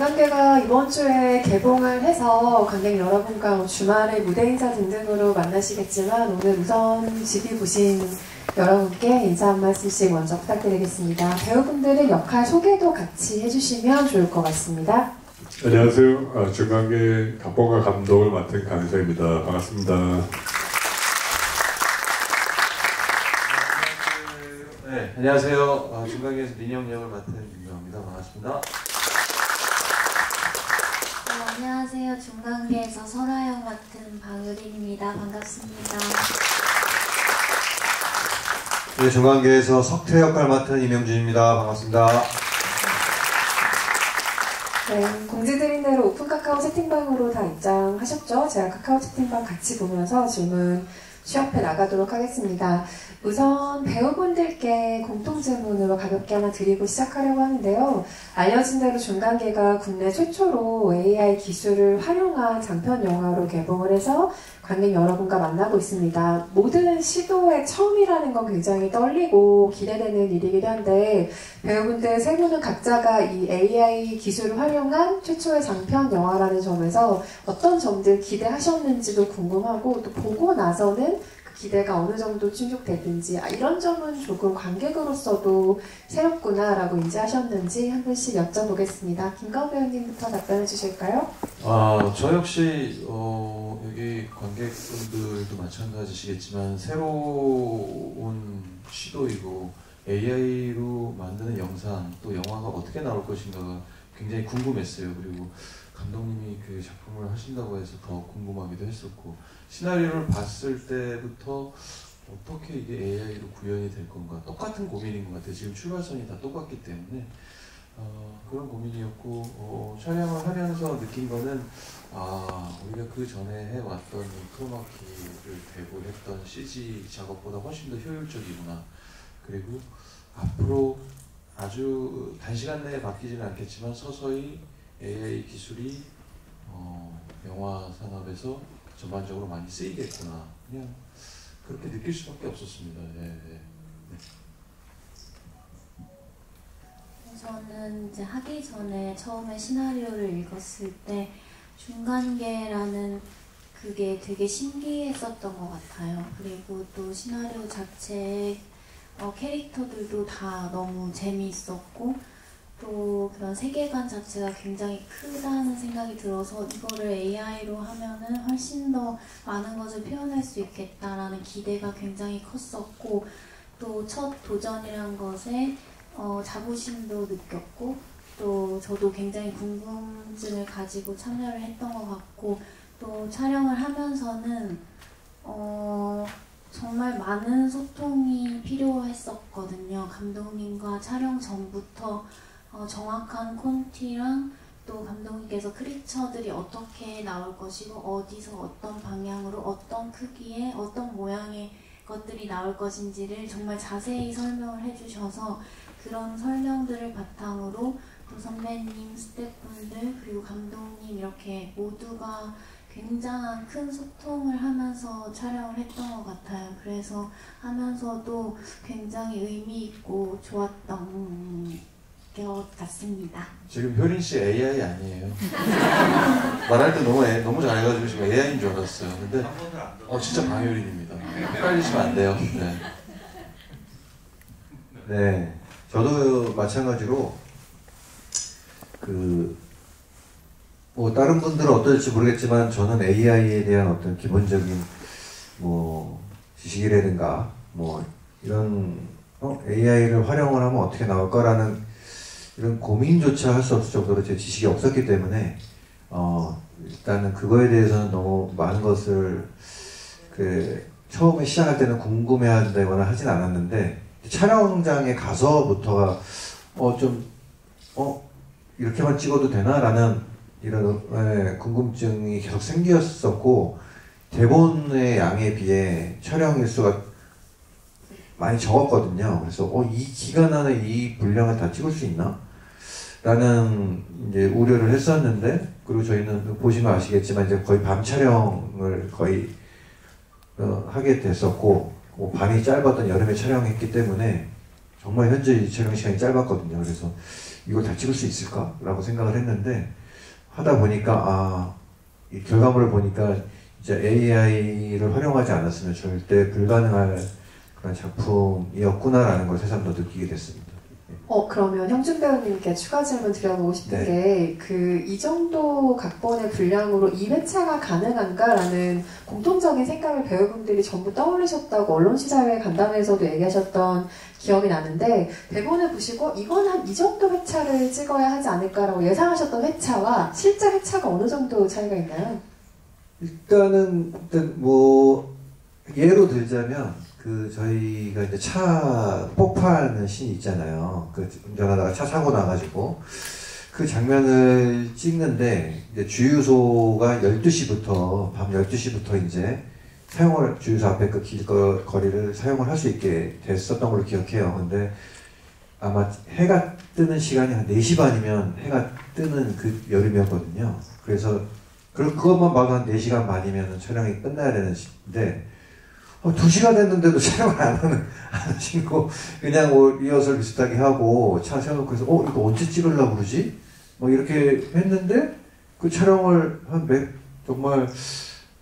중간계가 이번 주에 개봉을 해서 관객 여러분과 주말에 무대 인사 등등으로 만나시겠지만 오늘 우선 집이 보신 여러분께 인사 한 말씀씩 먼저 부탁드리겠습니다. 배우분들의 역할 소개도 같이 해주시면 좋을 것 같습니다. 안녕하세요. 중간계 각본과 감독을 맡은 강희서입니다. 반갑습니다. 네, 안녕하세요. 중간계에서 민영 역을 맡은 윤정입니다. 반갑습니다. 안녕하세요. 중간계에서 설아역 맡은 방유린입니다. 반갑습니다. 네, 중간계에서 석태 역할 맡은 이명준입니다. 반갑습니다. 네, 공지드린 대로 오픈 카카오 채팅방으로 다 입장하셨죠? 제가 카카오 채팅방 같이 보면서 질문 취합해 나가도록 하겠습니다. 우선 배우분들께 공통 질문으로 가볍게 하나 드리고 시작하려고 하는데요. 알려진 대로 중간계가 국내 최초로 AI 기술을 활용한 장편 영화로 개봉을 해서 관객 여러분과 만나고 있습니다. 모든 시도의 처음이라는 건 굉장히 떨리고 기대되는 일이기도 한데 배우분들 세 분은 각자가 이 AI 기술을 활용한 최초의 장편 영화라는 점에서 어떤 점들 기대하셨는지도 궁금하고 또 보고 나서는 기대가 어느 정도 충족되든지 이런 점은 조금 관객으로서도 새롭구나라고 인지하셨는지 한 분씩 여쭤보겠습니다. 김가훈 배우님부터 답변해 주실까요? 저 역시 여기 관객분들도 마찬가지시겠지만 새로운 시도이고 AI로 만드는 영상 또 영화가 어떻게 나올 것인가가 굉장히 궁금했어요. 그리고 감독님이 그 작품을 하신다고 해서 더 궁금하기도 했었고 시나리오를 봤을 때부터 어떻게 이게 AI로 구현이 될 건가 똑같은 고민인 것 같아요. 지금 출발선이 다 똑같기 때문에 그런 고민이었고 촬영을 하면서 느낀 거는 우리가 그 전에 해왔던 크로마키를 대고 했던 CG 작업보다 훨씬 더 효율적이구나. 그리고 앞으로 아주 단시간 내에 바뀌지는 않겠지만 서서히 AI 기술이 영화 산업에서 전반적으로 많이 쓰이겠구나. 그냥 그렇게 느낄 수밖에 없었습니다. 저는 이제 하기 전에 처음에 시나리오를 읽었을 때 중간계라는 그게 되게 신기했었던 것 같아요. 그리고 또 시나리오 자체의 캐릭터들도 다 너무 재미있었고 또 그런 세계관 자체가 굉장히 크다는 생각이 들어서 이거를 AI로 하면은 훨씬 더 많은 것을 표현할 수 있겠다라는 기대가 굉장히 컸었고 또 첫 도전이란 것에 자부심도 느꼈고 또 저도 굉장히 궁금증을 가지고 참여를 했던 것 같고 또 촬영을 하면서는 정말 많은 소통이 필요했었거든요. 감독님과 촬영 전부터 정확한 콘티랑 또 감독님께서 크리처들이 어떻게 나올 것이고 어디서 어떤 방향으로 어떤 크기에 어떤 모양의 것들이 나올 것인지를 정말 자세히 설명을 해주셔서 그런 설명들을 바탕으로 또 선배님, 스태프분들 그리고 감독님 이렇게 모두가 굉장한 큰 소통을 하면서 촬영을 했던 것 같아요. 그래서 하면서도 굉장히 의미 있고 좋았던 것 같습니다. 지금 효린씨 AI 아니에요. 말할 때 너무 잘해가지고 지금 AI인 줄 알았어요. 근데 진짜 방효린입니다. 헷갈리시면 안 돼요. 네, 저도 마찬가지로 뭐 다른 분들은 어떨지 모르겠지만 저는 AI에 대한 어떤 기본적인 뭐 지식이라든가 뭐 이런 AI를 활용을 하면 어떻게 나올까라는 이런 고민조차 할 수 없을 정도로 제 지식이 없었기 때문에 일단은 그거에 대해서는 너무 많은 것을 처음에 시작할 때는 궁금해한다거나 하진 않았는데 촬영장에 가서부터가 이렇게만 찍어도 되나라는 이런 궁금증이 계속 생겼었고 대본의 양에 비해 촬영 일수가 많이 적었거든요. 그래서 이 기간 안에 이 분량을 다 찍을 수 있나? 라는 이제 우려를 했었는데 그리고 저희는 보시면 아시겠지만 이제 거의 밤 촬영을 거의 하게 됐었고 밤이 짧았던 여름에 촬영했기 때문에 정말 현재 촬영 시간이 짧았거든요. 그래서 이걸 다 찍을 수 있을까? 라고 생각을 했는데 하다 보니까 이 결과물을 보니까 이제 AI를 활용하지 않았으면 절대 불가능할 그런 작품이었구나라는 걸 새삼 더 느끼게 됐습니다. 그러면 형준 배우님께 추가 질문 드려보고 싶은 게, 이 정도 각본의 분량으로 2회차가 가능한가라는 공통적인 생각을 배우분들이 전부 떠올리셨다고 언론시사회 간담회에서도 얘기하셨던 기억이 나는데, 대본을 보시고 이건 한 이 정도 회차를 찍어야 하지 않을까라고 예상하셨던 회차와 실제 회차가 어느 정도 차이가 있나요? 일단 뭐 예로 들자면 저희가 이제 차 폭파하는 씬이 있잖아요. 운전하다가 차 사고 나가지고 그 장면을 찍는데 이제 주유소가 12시부터 밤 12시부터 이제 주유소 앞에 그 길거리를 사용을 할 수 있게 됐었던 걸로 기억해요. 근데 아마 해가 뜨는 시간이 한 4시 반이면 해가 뜨는 그 여름이었거든요. 그래서 그것만 봐도 한 4시간 반이면 촬영이 끝나야 되는 시인데 2시간 됐는데도 촬영을 안 하시고 그냥 뭐 리허설 비슷하게 하고 차 세워놓고 해서 이거 언제 찍으려고 그러지? 뭐 이렇게 했는데 그 촬영을 정말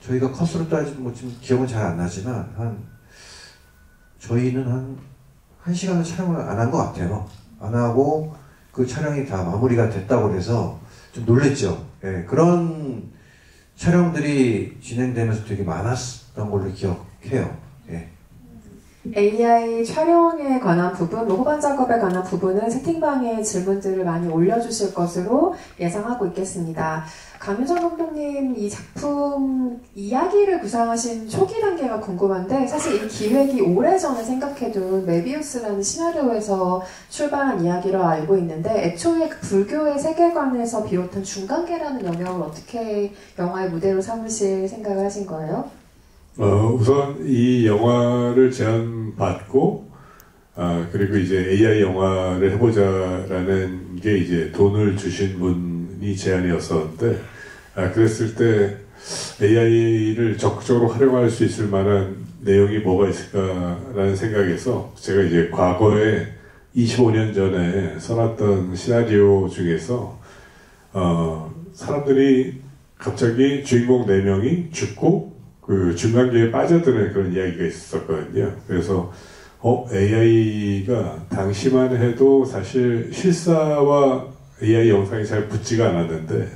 저희가 컷으로 따지면 뭐 지금 기억은 잘 안 나지만 저희는 한 1시간을 촬영을 안 한 것 같아요. 안 하고 그 촬영이 다 마무리가 됐다고 그래서 좀 놀랬죠. 예, 그런 촬영들이 진행되면서 되게 많았던 걸로 기억해요. 예. AI 촬영에 관한 부분, 후반 작업에 관한 부분은 채팅방에 질문들을 많이 올려주실 것으로 예상하고 있겠습니다. 강윤정 감독님, 이 작품 이야기를 구상하신 초기 단계가 궁금한데, 사실 이 기획이 오래전에 생각해둔 메비우스라는 시나리오에서 출발한 이야기로 알고 있는데, 애초에 불교의 세계관에서 비롯한 중간계라는 영역을 어떻게 영화의 무대로 삼으실 생각을 하신 거예요? 우선 이 영화를 제안받고, 그리고 이제 AI 영화를 해보자라는 게 이제 돈을 주신 분이 제안이었었는데, 그랬을 때 AI를 적극적으로 활용할 수 있을 만한 내용이 뭐가 있을까라는 생각에서 제가 이제 과거에 25년 전에 써놨던 시나리오 중에서, 사람들이 갑자기 주인공 4명이 죽고, 그 중간계에 빠져드는 그런 이야기가 있었거든요. 그래서 AI가 당시만 해도 사실 실사와 AI 영상이 잘 붙지가 않았는데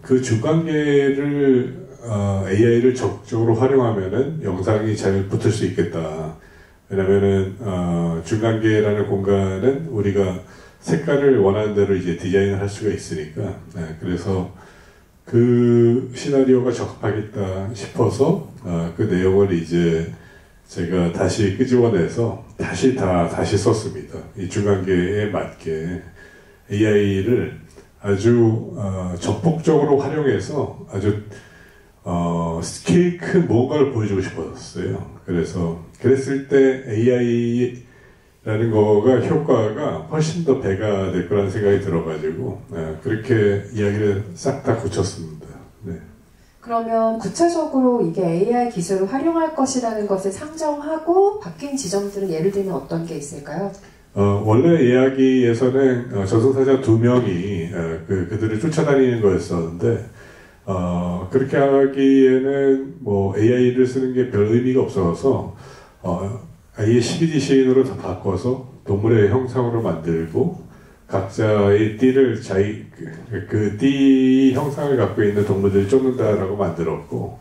그 중간계를 AI를 적극적으로 활용하면은 영상이 잘 붙을 수 있겠다. 왜냐면은 중간계라는 공간은 우리가 색깔을 원하는 대로 이제 디자인을 할 수가 있으니까. 그래서 그 시나리오가 적합하겠다 싶어서 그 내용을 이제 제가 다시 끄집어내서 다시 썼습니다. 이 중간계에 맞게 AI를 아주 전폭적으로 활용해서 아주 스케일 큰 뭔가를 보여주고 싶었어요. 그래서 그랬을 때 AI라는 거가 효과가 훨씬 더 배가 될 거라는 생각이 들어가지고 그렇게 이야기를 싹 다 고쳤습니다. 네. 그러면 구체적으로 이게 AI 기술을 활용할 것이라는 것을 상정하고 바뀐 지점들은 예를 들면 어떤 게 있을까요? 원래 이야기에서는 저승사자 2명이 그들을 쫓아다니는 거였었는데 그렇게 하기에는 뭐 AI를 쓰는 게 별 의미가 없어서 아예 12지 시인으로 다 바꿔서 동물의 형상으로 만들고 각자의 띠를 그 띠 형상을 갖고 있는 동물들을 쫓는다라고 만들었고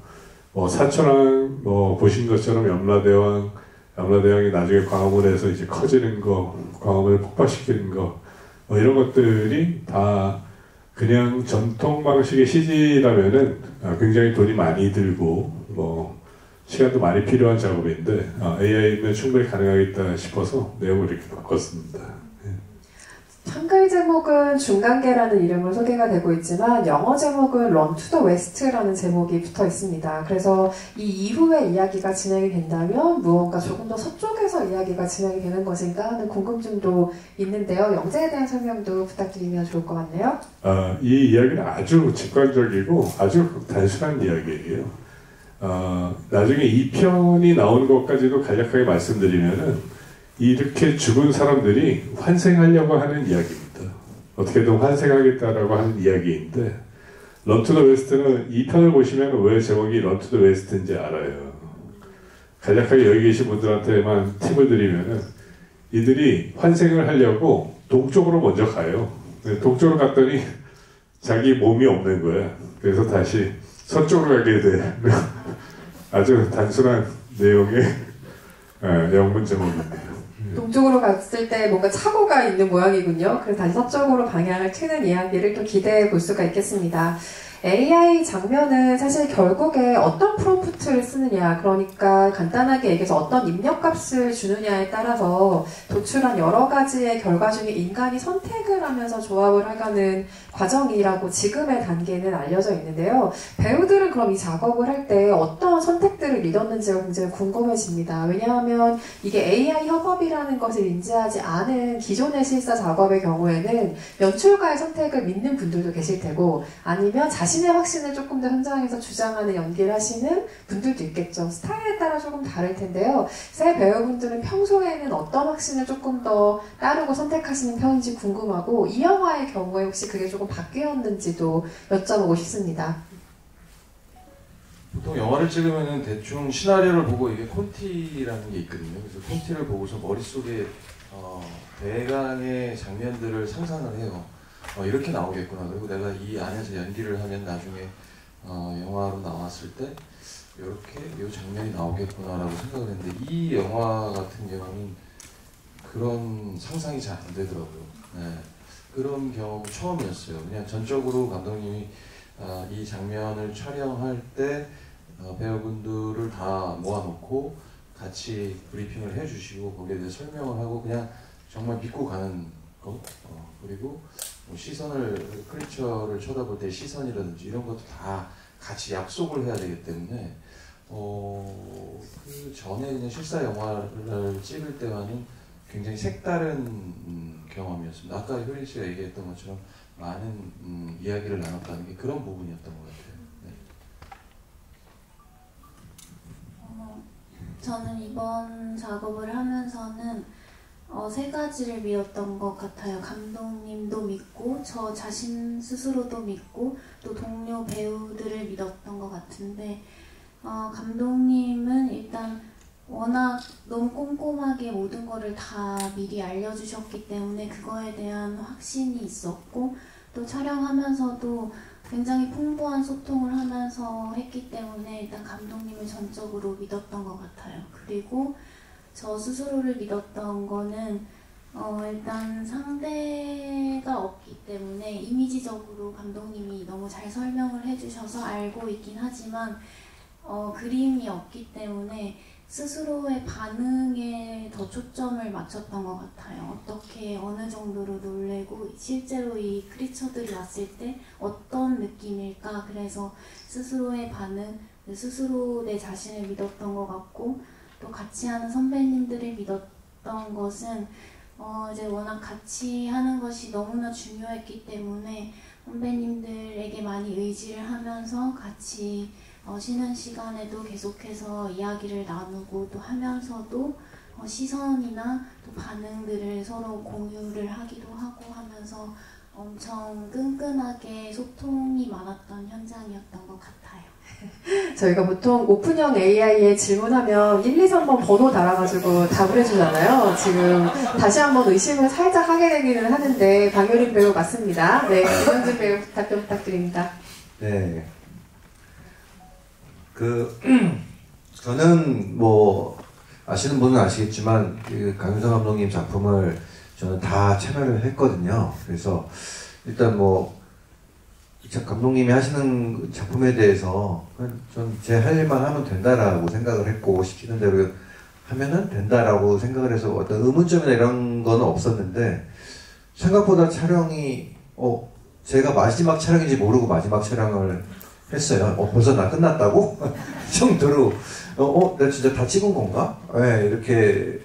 사천왕 보신 것처럼 염라대왕이 나중에 광화문에서 이제 커지는 거, 광화문을 폭발시키는 거 이런 것들이 다 그냥 전통 방식의 CG라면은 굉장히 돈이 많이 들고 시간도 많이 필요한 작업인데 AI면 충분히 가능하겠다 싶어서 내용을 이렇게 바꿨습니다. 한글 제목은 중간계라는 이름으로 소개가 되고 있지만 영어 제목은 Run to the West라는 제목이 붙어 있습니다. 그래서 이 이후에 이야기가 진행이 된다면 무언가 조금 더 서쪽에서 이야기가 진행이 되는 것인가 하는 궁금증도 있는데요. 영재에 대한 설명도 부탁드리면 좋을 것 같네요. 이 이야기는 아주 직관적이고 아주 단순한 이야기예요. 나중에 2편이 나오는 것까지도 간략하게 말씀드리면은 이렇게 죽은 사람들이 환생하려고 하는 이야기입니다. 어떻게든 환생하겠다라고 하는 이야기인데 런투 더 웨스트는 이 편을 보시면 왜 제목이 런투 더 웨스트인지 알아요. 간략하게 여기 계신 분들한테만 팁을 드리면은 이들이 환생을 하려고 동쪽으로 먼저 가요. 동쪽으로 갔더니 자기 몸이 없는 거야. 그래서 다시 서쪽으로 가게 돼. 아주 단순한 내용의 영문 제목인데요. 동쪽으로 갔을 때 뭔가 착오가 있는 모양이군요. 그래서 다시 서쪽으로 방향을 트는 이야기를 또 기대해 볼 수가 있겠습니다. AI 장면은 사실 결국에 어떤 프롬프트를 쓰느냐, 그러니까 간단하게 얘기해서 어떤 입력값을 주느냐에 따라서 도출한 여러 가지의 결과 중에 인간이 선택을 하면서 조합을 해가는 과정이라고 지금의 단계는 알려져 있는데요. 배우들은 그럼 이 작업을 할 때 어떤 선택들을 믿었는지가 굉장히 궁금해집니다. 왜냐하면 이게 AI 협업이라는 것을 인지하지 않은 기존의 실사 작업의 경우에는 연출가의 선택을 믿는 분들도 계실 테고 아니면 자신의 확신을 조금 더 현장에서 주장하는 연기를 하시는 분들도 있겠죠. 스타일에 따라 조금 다를 텐데요. 새 배우분들은 평소에는 어떤 확신을 조금 더 따르고 선택하시는 편인지 궁금하고 이 영화의 경우에 혹시 그게 조금 바뀌었는지도 여쭤보고 싶습니다. 보통 영화를 찍으면은 대충 시나리오를 보고 이게 콘티라는 게 있거든요. 그래서 콘티를 보고서 머릿속에 대강의 장면들을 상상을 해요. 이렇게 나오겠구나. 그리고 내가 이 안에서 연기를 하면 나중에 영화로 나왔을 때 이렇게 이 장면이 나오겠구나라고 생각을 했는데 이 영화 같은 경우는 그런 상상이 잘 안 되더라고요. 네. 그런 경우 처음이었어요. 그냥 전적으로 감독님이 이 장면을 촬영할 때 배우분들을 다 모아놓고 같이 브리핑을 해주시고 거기에 대해 설명을 하고 그냥 정말 믿고 가는 것 그리고 뭐 시선을 크리처를 쳐다볼 때 시선이라든지 이런 것도 다 같이 약속을 해야 되기 때문에 그 전에 그냥 실사 영화를 찍을 때와는 굉장히 색다른 경험이었습니다. 아까 효린 씨가 얘기했던 것처럼 많은 이야기를 나눴다는 게 그런 부분이었던 것 같아요. 네. 저는 이번 작업을 하면서는 세 가지를 믿었던 것 같아요. 감독님도 믿고 저 자신 스스로도 믿고 또 동료 배우들을 믿었던 것 같은데 감독님은 일단 워낙 너무 꼼꼼하게 모든 거를 다 미리 알려주셨기 때문에 그거에 대한 확신이 있었고 또 촬영하면서도 굉장히 풍부한 소통을 하면서 했기 때문에 일단 감독님을 전적으로 믿었던 것 같아요. 그리고 저 스스로를 믿었던 거는 일단 상대가 없기 때문에 이미지적으로 감독님이 너무 잘 설명을 해주셔서 알고 있긴 하지만 그림이 없기 때문에 스스로의 반응에 더 초점을 맞췄던 것 같아요. 어떻게 어느 정도로 놀래고 실제로 이 크리처들이 왔을 때 어떤 느낌일까. 그래서 스스로의 반응, 스스로 내 자신을 믿었던 것 같고 또 같이 하는 선배님들을 믿었던 것은 이제 워낙 같이 하는 것이 너무나 중요했기 때문에 선배님들에게 많이 의지를 하면서 같이 쉬는 시간에도 계속해서 이야기를 나누고 또 하면서도 시선이나 또 반응들을 서로 공유를 하기도 하고 하면서 엄청 끈끈하게 소통이 많았던 현장이었던 것 같아요. 저희가 보통 오픈형 AI에 질문하면 1, 2, 3번 번호 달아가지고 답을 해주잖아요. 지금 다시 한번 의심을 살짝 하게 되기는 하는데 박효린 배우 맞습니다. 네, 김현준 배우 답변 부탁드립니다. 네. 저는 뭐 아시는 분은 아시겠지만 그 강윤성 감독님 작품을 저는 다 참여를 했거든요. 그래서 일단 뭐 감독님이 하시는 작품에 대해서 전 제 할 일만 하면 된다라고 생각을 했고 시키는 대로 하면은 된다라고 생각을 해서 어떤 의문점이나 이런 건 없었는데 생각보다 촬영이 제가 마지막 촬영인지 모르고 마지막 촬영을 했어요. 벌써 나 끝났다고? 정도로 내가 진짜 다 찍은 건가? 네, 이렇게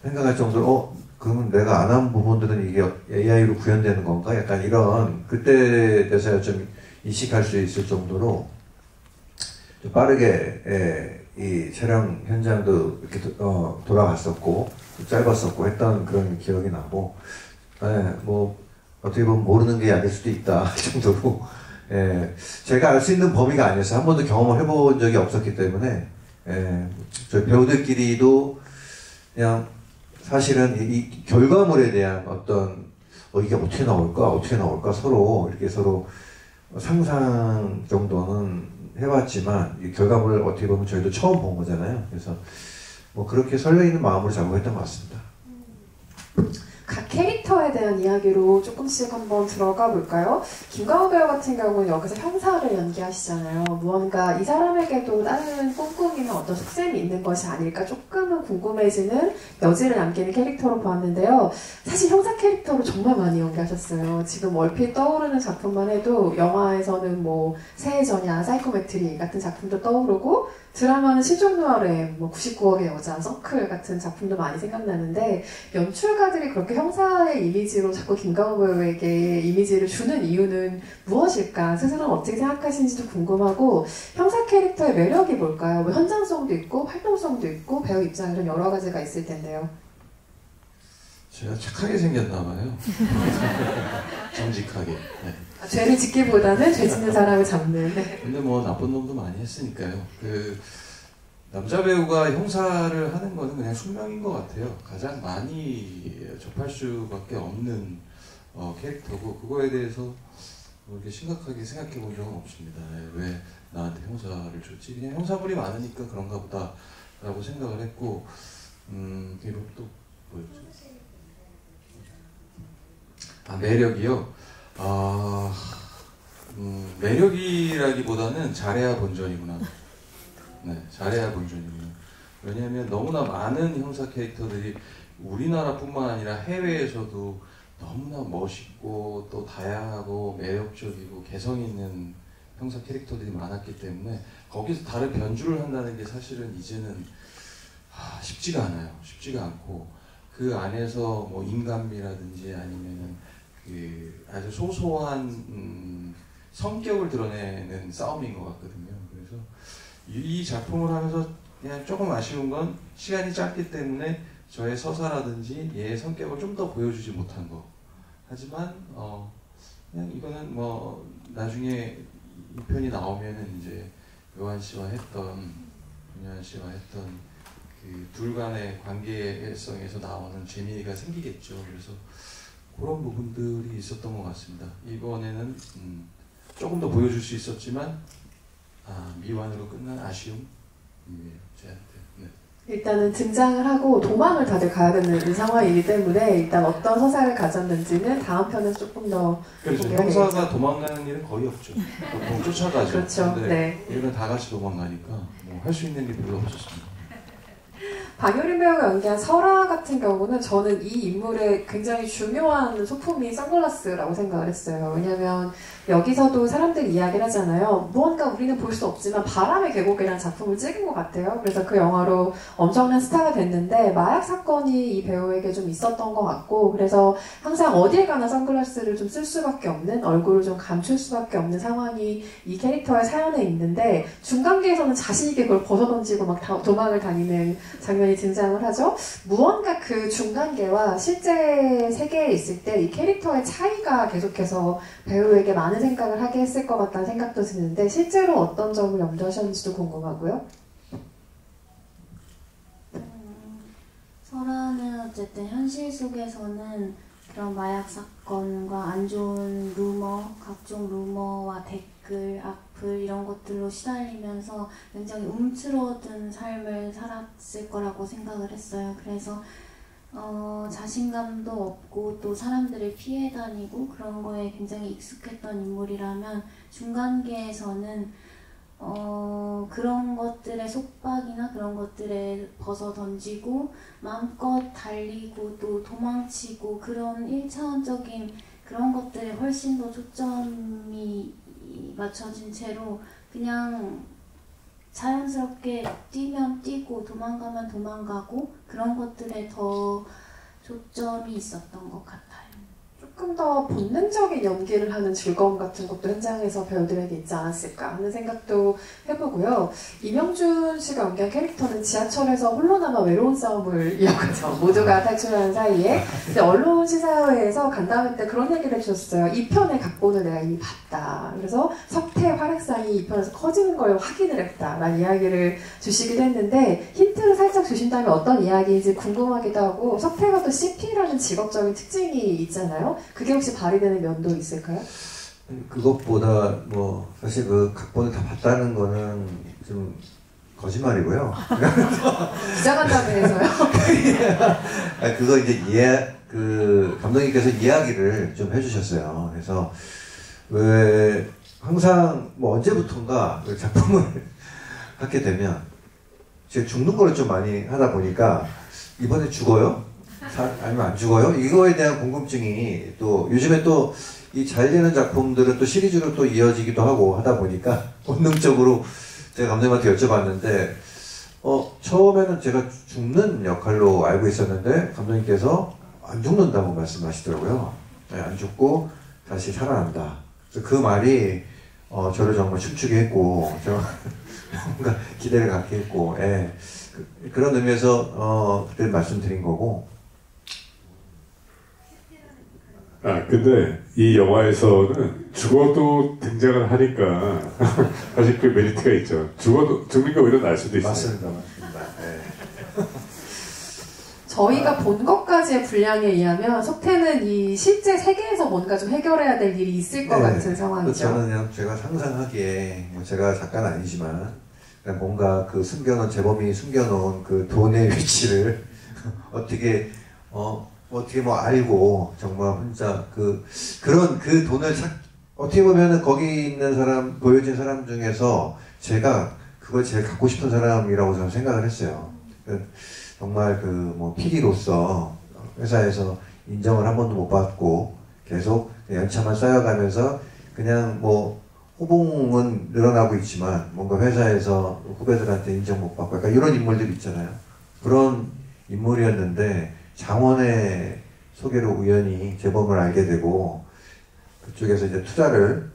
생각할 정도로 그러면 내가 안 한 부분들은 이게 AI로 구현되는 건가? 약간 이런 그때 돼서야 좀 인식할 수 있을 정도로 좀 빠르게 이 촬영 현장도 이렇게 돌아갔었고 짧았었고 했던 그런 기억이 나고 뭐 어떻게 보면 모르는 게 약일 수도 있다 정도로 예, 제가 알 수 있는 범위가 아니어서 한 번도 경험을 해본 적이 없었기 때문에 예, 저희 배우들끼리도 그냥 사실은 이 결과물에 대한 어떤 이게 어떻게 나올까 서로 이렇게 서로 상상 정도는 해왔지만 이 결과물을 어떻게 보면 저희도 처음 본 거잖아요. 그래서 뭐 그렇게 설레이는 마음으로 작업했던 것 같습니다. 각 캐릭터에 대한 이야기로 조금씩 한번 들어가 볼까요? 김가호 배우 같은 경우는 여기서 형사를 연기하시잖아요. 무언가 이 사람에게도 다른 꿈꾸미나 어떤 속셈이 있는 것이 아닐까 조금은 궁금해지는 여지를 남기는 캐릭터로 보았는데요. 사실 형사 캐릭터로 정말 많이 연기하셨어요. 지금 얼핏 떠오르는 작품만 해도 영화에서는 뭐 새해 전야, 사이코메트리 같은 작품도 떠오르고 드라마는 시종누아르의 뭐 99억의 여자, 서클 같은 작품도 많이 생각나는데 연출가들이 그렇게 형사의 이미지로 자꾸 김가호 배우에게 이미지를 주는 이유는 무엇일까? 스스로는 어떻게 생각하시는지도 궁금하고 형사 캐릭터의 매력이 뭘까요? 뭐 현장성도 있고 활동성도 있고 배우 입장에서는 여러 가지가 있을 텐데요. 제가 착하게 생겼나 봐요. 정직하게. 네. 죄를 짓기보다는 죄 짓는 사람을 잡는. 네. 근데 뭐 나쁜 놈도 많이 했으니까요. 그 남자 배우가 형사를 하는 거는 그냥 숙명인 것 같아요. 가장 많이 접할 수밖에 없는 캐릭터고 그거에 대해서 뭐 이렇게 심각하게 생각해 본 적은 없습니다. 왜 나한테 형사를 줬지? 그냥 형사물이 많으니까 그런가 보다라고 생각을 했고 그리고 또 뭐였죠? 매력이요? 매력이라기보다는 잘해야 본전이구나. 네, 잘해야 본전이구나. 왜냐하면 너무나 많은 형사 캐릭터들이 우리나라뿐만 아니라 해외에서도 너무나 멋있고 또 다양하고 매력적이고 개성 있는 형사 캐릭터들이 많았기 때문에 거기서 다른 변주를 한다는 게 사실은 이제는 쉽지가 않아요. 쉽지가 않고 그 안에서 뭐 인간미라든지 아니면은 그 아주 소소한 성격을 드러내는 싸움인 것 같거든요. 그래서 이 작품을 하면서 그냥 조금 아쉬운 건 시간이 짧기 때문에 저의 서사라든지 얘의 성격을 좀 더 보여주지 못한 거. 하지만 그냥 이거는 뭐 나중에 이 편이 나오면은 이제 요한 씨와 했던 그 둘 간의 관계성에서 나오는 재미가 생기겠죠. 그래서 그런 부분들이 있었던 것 같습니다. 이번에는 조금 더 보여줄 수 있었지만 미완으로 끝난 아쉬움이에요. 저한테. 네. 일단은 등장을 하고 도망을 다들 가야 되는 상황이기 때문에 일단 어떤 서사를 가졌는지는 다음 편에서 조금 더 그렇죠. 형사가 도망가는 일은 거의 없죠. 보통 쫓아가죠. 그렇죠. 네. 얘는 다 같이 도망가니까 뭐 할 수 있는 게 별로 없었습니다. 박효린 배우가 연기한 설아 같은 경우는 저는 이 인물의 굉장히 중요한 소품이 선글라스라고 생각을 했어요. 왜냐하면 여기서도 사람들이 이야기를 하잖아요. 무언가 우리는 볼 수 없지만 바람의 계곡이라는 작품을 찍은 것 같아요. 그래서 그 영화로 엄청난 스타가 됐는데 마약 사건이 이 배우에게 좀 있었던 것 같고 그래서 항상 어딜 가나 선글라스를 좀 쓸 수밖에 없는 얼굴을 좀 감출 수밖에 없는 상황이 이 캐릭터의 사연에 있는데 중간계에서는 자신있게 그걸 벗어던지고 막 도망을 다니는 장면이 등장을 하죠. 무언가 그 중간계와 실제 세계에 있을 때 이 캐릭터의 차이가 계속해서 배우에게 많은 생각을 하게 했을 것 같다는 생각도 드는데 실제로 어떤 점을 염두하셨는지도 궁금하고요. 설아는 어쨌든 현실 속에서는 그런 마약 사건과 안 좋은 루머, 각종 루머와 댓글, 악플 이런 것들로 시달리면서 굉장히 움츠러든 삶을 살았을 거라고 생각을 했어요. 그래서 자신감도 없고 또 사람들을 피해 다니고 그런 거에 굉장히 익숙했던 인물이라면 중간계에서는 그런 것들의 속박이나 그런 것들에 벗어 던지고 마음껏 달리고 또 도망치고 그런 1차원적인 그런 것들에 훨씬 더 초점이 맞춰진 채로 그냥 자연스럽게 뛰면 뛰고 도망가면 도망가고 그런 것들에 더 초점이 있었던 것 같아요. 조금 더 본능적인 연기를 하는 즐거움 같은 것도 현장에서 배우들에게 있지 않았을까 하는 생각도 해보고요. 이명준 씨가 연기한 캐릭터는 지하철에서 홀로 남아 외로운 싸움을 이어가죠. 모두가 탈출하는 사이에. 근데 언론 시사회에서 간담회 때 그런 얘기를 해주셨어요. 2편의 각본을 내가 이미 봤다. 그래서 석태 활약상이 2편에서 커지는 걸 확인을 했다라는 이야기를 주시기도 했는데 힌트를 살짝 주신다면 어떤 이야기인지 궁금하기도 하고 석태가 또 CP라는 직업적인 특징이 있잖아요. 그게 혹시 발휘되는 면도 있을까요? 그것보다 뭐 사실 그 각본을 다 봤다는 거는 좀 거짓말이고요. 기자간담회에서요? 그거 이제 그 감독님께서 이야기를 좀 해주셨어요. 그래서 왜 항상 뭐 언제부턴가 그 작품을 하게 되면 제가 죽는 거를 좀 많이 하다 보니까 이번에 죽어요? 아니면 안 죽어요? 이거에 대한 궁금증이 또 요즘에 또 이 잘 되는 작품들은 또 시리즈로 또 이어지기도 하고 하다 보니까 본능적으로 제가 감독님한테 여쭤봤는데 처음에는 제가 죽는 역할로 알고 있었는데 감독님께서 안 죽는다고 말씀하시더라고요. 네, 안 죽고 다시 살아난다. 그래서 그 말이 저를 정말 춤추게 했고 뭔가 기대를 갖게 했고 그런 의미에서 그때 말씀드린 거고. 근데 이 영화에서는 죽어도 등장을 하니까 사실 그 메리트가 있죠. 죽는 게 오히려 나을 수도 있어요. 맞습니다. 저희가 본 것까지의 분량에 의하면 석태는 이 실제 세계에서 뭔가 좀 해결해야 될 일이 있을 것 같은 상황이죠. 저는 그냥 제가 상상하기에 제가 작가는 아니지만 그냥 뭔가 그 재범이 숨겨놓은 그 돈의 위치를 어떻게 뭐 알고 정말 혼자 그런 그 돈을 어떻게 보면은 거기 있는 사람 보여진 사람 중에서 제가 그걸 제일 갖고 싶은 사람이라고 저는 생각을 했어요. 정말 뭐 PD로서 회사에서 인정을 한 번도 못 받고 계속 연차만 쌓여가면서 그냥 뭐 호봉은 늘어나고 있지만 뭔가 회사에서 후배들한테 인정 못 받고 약간 이런 인물들 있잖아요. 그런 인물이었는데 장원의 소개로 우연히 재범을 알게 되고 그쪽에서 이제 투자를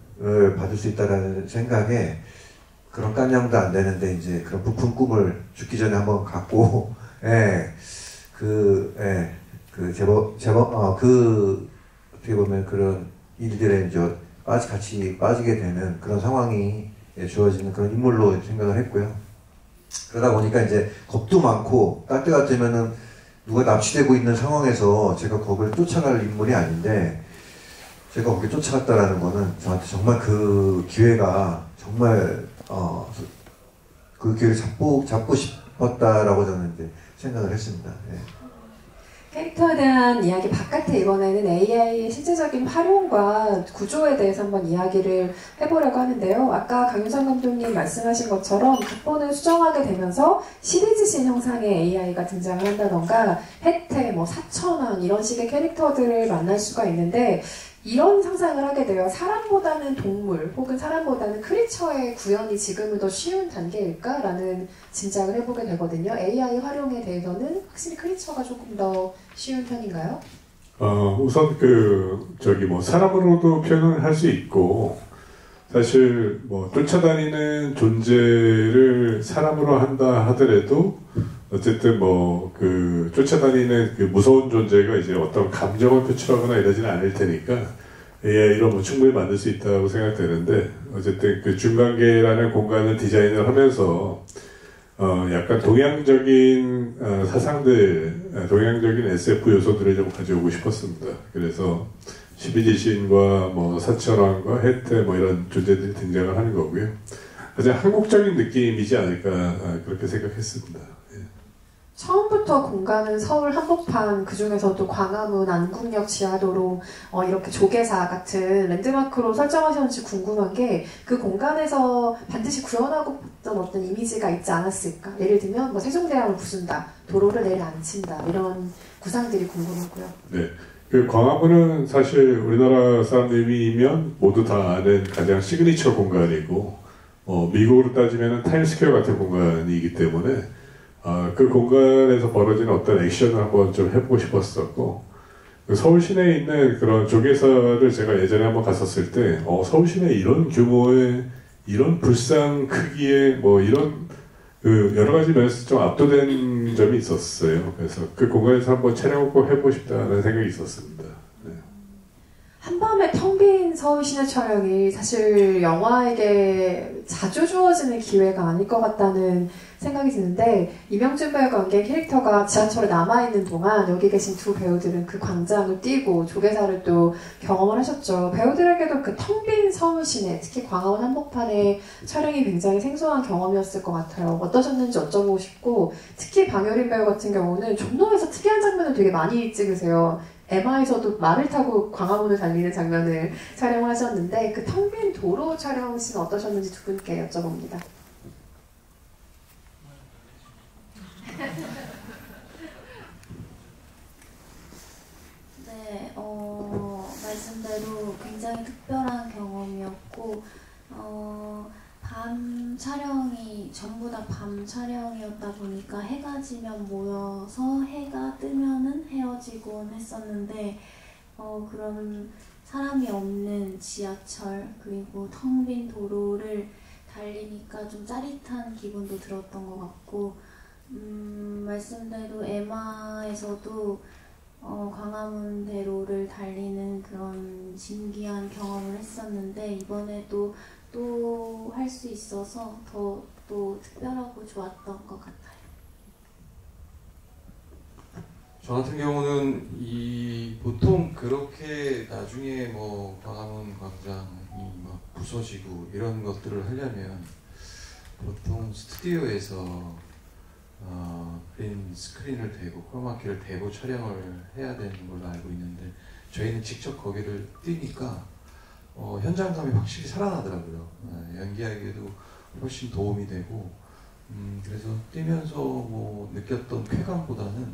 받을 수 있다라는 생각에 그런 깜냥도 안 되는데 이제 그런 부푼 꿈을 죽기 전에 한번 갖고 어떻게 보면 그런 일들에 이제 같이 빠지게 되는 그런 상황이 주어지는 그런 인물로 생각을 했고요. 그러다 보니까 이제 겁도 많고 딴 때 같으면은 누가 납치되고 있는 상황에서 제가 거기를 쫓아갈 인물이 아닌데 제가 거기 쫓아갔다라는 거는 저한테 정말 그 기회가 정말 그 기회를 잡고 싶었다라고 저는 이제 생각을 했습니다. 캐릭터에 대한 이야기 바깥에 이번에는 AI의 실제적인 활용과 구조에 대해서 한번 이야기를 해보려고 하는데요. 아까 강윤상 감독님 말씀하신 것처럼 각본을 수정하게 되면서 시리즈신 형상의 AI가 등장을 한다던가 혜태, 사천왕 이런 식의 캐릭터들을 만날 수가 있는데 이런 상상을 하게 되어 사람보다는 동물 혹은 사람보다는 크리처의 구현이 지금은 더 쉬운 단계일까라는 짐작을 해보게 되거든요. AI 활용에 대해서는 확실히 크리처가 조금 더 쉬운 편인가요? 우선 사람으로도 표현을 할 수 있고 사실 쫓아다니는 존재를 사람으로 한다 하더라도 어쨌든 쫓아다니는 그 무서운 존재가 이제 어떤 감정을 표출하거나 이러지는 않을 테니까 AI로 충분히 만들 수 있다고 생각되는데 어쨌든 그 중간계라는 공간을 디자인을 하면서 약간 동양적인 사상들, 동양적인 SF 요소들을 좀 가져오고 싶었습니다. 그래서 12지신과 사천왕과 혜태 이런 존재들이 등장을 하는 거고요. 가장 한국적인 느낌이지 않을까 그렇게 생각했습니다. 처음부터 공간은 서울 한복판, 그중에서도 광화문, 안국역 지하도로 이렇게 조계사 같은 랜드마크로 설정하셨는지 궁금한 게 그 공간에서 반드시 구현하고 있던 어떤 이미지가 있지 않았을까? 예를 들면 세종대왕을 부순다, 도로를 내일 안 친다 이런 구상들이 궁금하고요. 네, 그 광화문은 사실 우리나라 사람들이면 모두 다 아는 가장 시그니처 공간이고 미국으로 따지면 타임스퀘어 같은 공간이기 때문에 그 공간에서 벌어지는 어떤 액션을 한번 좀 해보고 싶었었고 그 서울 시내에 있는 그런 조개사를 제가 예전에 한번 갔었을 때, 서울 시내에 이런 규모의, 이런 불상 크기의 뭐 이런 그 여러 가지 면에서 좀 압도된 점이 있었어요. 그래서 그 공간에서 한번 촬영을 꼭 해보고 싶다는 생각이 있었습니다. 네. 한밤에 텅 빈 서울 시내 촬영이 사실 영화에게 자주 주어지는 기회가 아닐 것 같다는 생각이 드는데, 이명준 배우가 연기한 캐릭터가 지하철에 남아있는 동안 여기 계신 두 배우들은 그 광장을 뛰고 조개사를 또 경험을 하셨죠. 배우들에게도 그 텅 빈 서울 시내, 특히 광화문 한복판의 촬영이 굉장히 생소한 경험이었을 것 같아요. 어떠셨는지 여쭤보고 싶고, 특히 방효린 배우 같은 경우는 종로에서 특이한 장면을 되게 많이 찍으세요. 에마에서도 말을 타고 광화문을 달리는 장면을 촬영을 하셨는데, 그 텅 빈 도로 촬영 씬 어떠셨는지 두 분께 여쭤봅니다. 네, 말씀대로 굉장히 특별한 경험이었고, 밤 촬영이 전부 다 밤 촬영이었다 보니까 해가 지면 모여서 해가 뜨면은 헤어지곤 했었는데, 그런 사람이 없는 지하철 그리고 텅 빈 도로를 달리니까 좀 짜릿한 기분도 들었던 것 같고, 말씀대로 에마에서도 광화문대로를 달리는 그런 신기한 경험을 했었는데, 이번에도 또 할 수 있어서 더 또 특별하고 좋았던 것 같아요. 저 같은 경우는 보통 그렇게 나중에 뭐 광화문 광장이 막 부서지고 이런 것들을 하려면 보통 스튜디오에서 그린 스크린을 대고 크로마키를 대고 촬영을 해야 되는 걸로 알고 있는데, 저희는 직접 거기를 뛰니까 현장감이 확실히 살아나더라고요. 연기하기에도 훨씬 도움이 되고, 그래서 뛰면서 뭐 느꼈던 쾌감보다는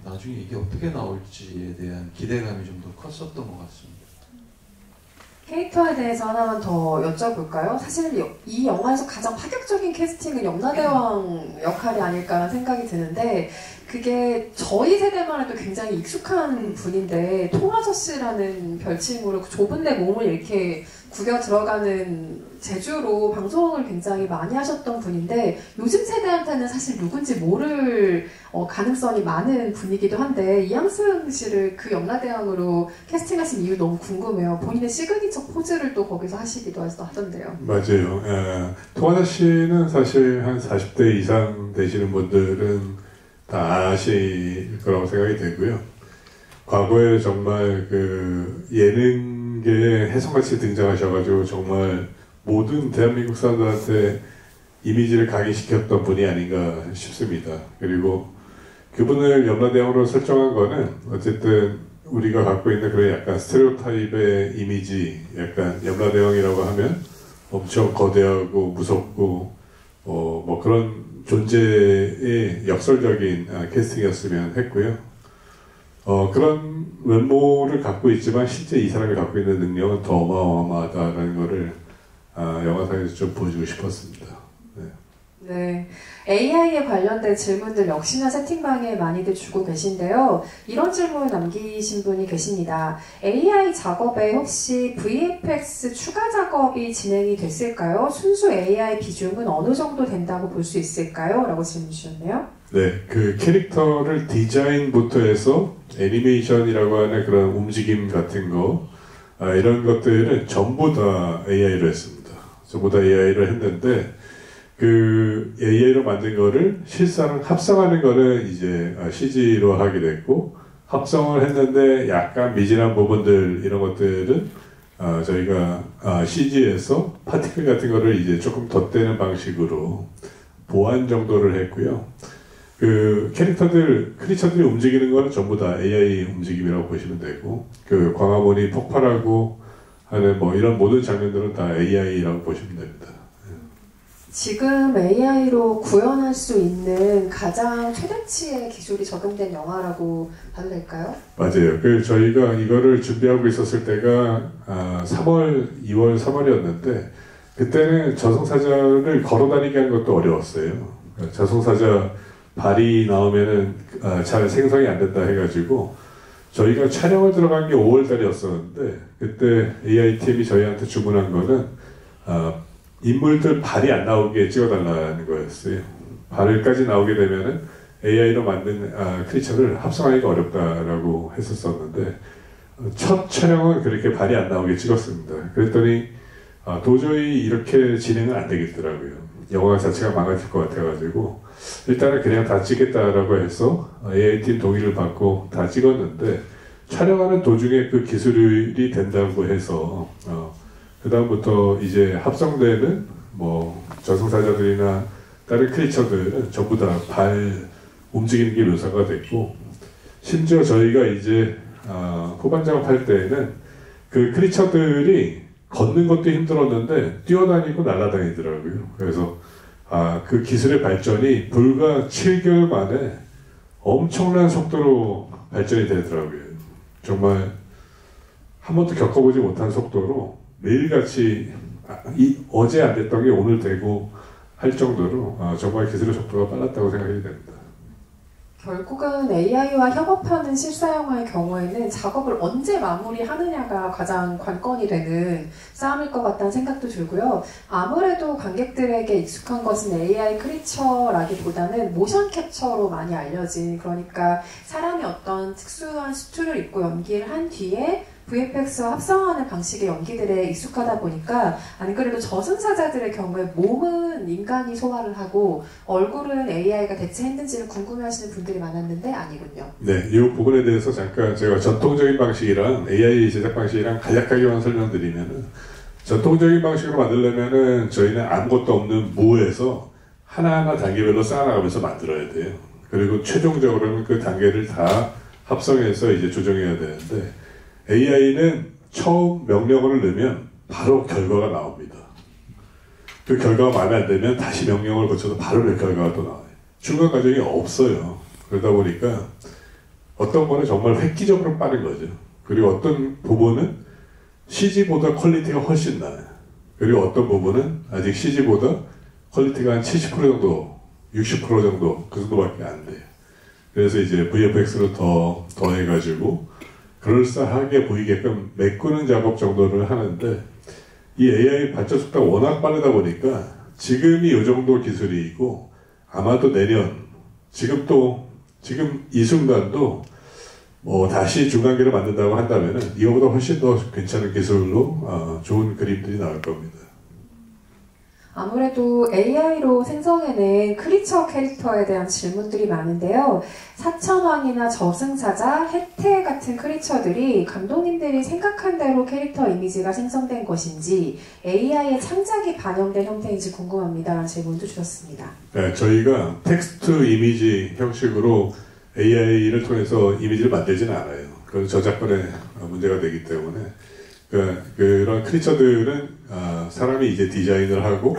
나중에 이게 어떻게 나올지에 대한 기대감이 좀 더 컸었던 것 같습니다. 캐릭터에 대해서 하나만 더 여쭤볼까요? 사실 이 영화에서 가장 파격적인 캐스팅은 염라대왕 역할이 아닐까라는 생각이 드는데, 그게 저희 세대만 해도 굉장히 익숙한 분인데, 통아저씨라는 별칭으로 그 좁은 내 몸을 이렇게 구겨 들어가는 재주로 방송을 굉장히 많이 하셨던 분인데, 요즘 세대한테는 사실 누군지 모를 가능성이 많은 분이기도 한데, 이양승 씨를 그 염라대왕으로 캐스팅하신 이유 너무 궁금해요. 본인의 시그니처 포즈를 또 거기서 하시기도 하던데요. 맞아요. 통아저씨는 사실 한 40대 이상 되시는 분들은 다 아실 거라고 생각이 되고요. 과거에 정말 그 예능계에 혜성같이 등장하셔가지고 정말 모든 대한민국 사람들한테 이미지를 각인시켰던 분이 아닌가 싶습니다. 그리고 그분을 염라대왕으로 설정한 거는 어쨌든 우리가 갖고 있는 그런 약간 스테레오타입의 이미지, 약간 염라대왕이라고 하면 엄청 거대하고 무섭고 뭐 그런 존재의 역설적인 캐스팅이었으면 했고요. 그런 외모를 갖고 있지만 실제 이 사람이 갖고 있는 능력은 더 어마어마하다는 거를 영화상에서 좀 보여주고 싶었습니다. 네. AI에 관련된 질문들 역시나 채팅방에 많이들 주고 계신데요. 이런 질문을 남기신 분이 계십니다. AI 작업에 혹시 VFX 추가 작업이 진행이 됐을까요? 순수 AI 비중은 어느 정도 된다고 볼 수 있을까요? 라고 질문 주셨네요. 네, 그 캐릭터를 디자인부터 해서 애니메이션이라고 하는 그런 움직임 같은 거, 이런 것들은 전부 다 AI로 했습니다. 전부 다 AI로 했는데, 그 AI로 만든 거를 실사랑 합성하는 거는 이제 CG로 하게 됐고, 합성을 했는데 약간 미진한 부분들 이런 것들은 저희가 CG에서 파티클 같은 거를 이제 조금 덧대는 방식으로 보완 정도를 했고요. 그 크리처들이 움직이는 거는 전부 다 AI 움직임이라고 보시면 되고, 그 광화문이 폭발하고 하는 뭐 이런 모든 장면들은 다 AI라고 보시면 됩니다. 지금 AI로 구현할 수 있는 가장 최대치의 기술이 적용된 영화라고 봐도 될까요? 맞아요. 저희가 이거를 준비하고 있었을 때가 2월, 3월이었는데 그때는 저승사자를 걸어다니게 한 것도 어려웠어요. 저승사자 발이 나오면은 잘 생성이 안 된다 해가지고 저희가 촬영을 들어간 게 5월 달이었었는데 그때 AI팀이 저희한테 주문한 거는 인물들 발이 안 나오게 찍어달라는 거였어요. 발을까지 나오게 되면은 AI로 만든 크리처를 합성하기가 어렵다라고 했었었는데 첫 촬영은 그렇게 발이 안 나오게 찍었습니다. 그랬더니 도저히 이렇게 진행은 안 되겠더라고요. 영화 자체가 망가질 것 같아가지고 일단은 그냥 다 찍겠다라고 해서 AI팀 동의를 받고 다 찍었는데 촬영하는 도중에 그 기술이 된다고 해서 그 다음부터 이제 합성되는 뭐 저승사자들이나 다른 크리처들은 전부 다 발 움직이는 게 묘사가 됐고 심지어 저희가 이제 후반 작업할 때에는 그 크리처들이 걷는 것도 힘들었는데 뛰어다니고 날아다니더라고요. 그래서 그 기술의 발전이 불과 7개월 만에 엄청난 속도로 발전이 되더라고요. 정말 한 번도 겪어보지 못한 속도로 매일같이 어제 안 됐던 게 오늘 되고 할 정도로 정말 기술의 속도가 빨랐다고 생각이 됩니다. 결국은 AI와 협업하는 실사영화의 경우에는 작업을 언제 마무리하느냐가 가장 관건이 되는 싸움일 것 같다는 생각도 들고요. 아무래도 관객들에게 익숙한 것은 AI 크리처라기보다는 모션 캡처로 많이 알려진, 그러니까 사람이 어떤 특수한 수트를 입고 연기를 한 뒤에 VFX와 합성하는 방식의 연기들에 익숙하다 보니까 안 그래도 저승사자들의 경우에 몸은 인간이 소화를 하고 얼굴은 AI가 대체했는지를 궁금해하시는 분들이 많았는데 아니군요. 네, 이 부분에 대해서 잠깐 제가 전통적인 방식이랑 AI 제작 방식이랑 간략하게만 설명드리면은 전통적인 방식으로 만들려면은 저희는 아무것도 없는 무에서 하나하나 단계별로 쌓아나가면서 만들어야 돼요. 그리고 최종적으로는 그 단계를 다 합성해서 이제 조정해야 되는데 AI는 처음 명령어를 넣으면 바로 결과가 나옵니다. 그 결과가 마음에 안 들면 다시 명령어를 거쳐서 바로 그 결과가 또 나와요. 중간 과정이 없어요. 그러다 보니까 어떤 거는 정말 획기적으로 빠른 거죠. 그리고 어떤 부분은 CG보다 퀄리티가 훨씬 나아요. 그리고 어떤 부분은 아직 CG보다 퀄리티가 한 70% 정도, 60% 정도 그 정도밖에 안 돼요. 그래서 이제 VFX를 더해가지고 그럴싸하게 보이게끔 메꾸는 작업 정도를 하는데 이 AI 발전 속도가 워낙 빠르다 보니까 지금이 이 정도 기술이고 아마도 내년 지금 이 순간도 뭐 다시 중간계를 만든다고 한다면은 이거보다 훨씬 더 괜찮은 기술로 좋은 그림들이 나올 겁니다. 아무래도 AI로 생성해낸 크리처 캐릭터에 대한 질문들이 많은데요. 사천왕이나 저승사자, 해태 같은 크리처들이 감독님들이 생각한 대로 캐릭터 이미지가 생성된 것인지 AI의 창작이 반영된 형태인지 궁금합니다라는 질문도 주셨습니다. 네, 저희가 텍스트 이미지 형식으로 AI를 통해서 이미지를 만들지는 않아요. 그건 저작권의 문제가 되기 때문에 그런 크리처들은 사람이 이제 디자인을 하고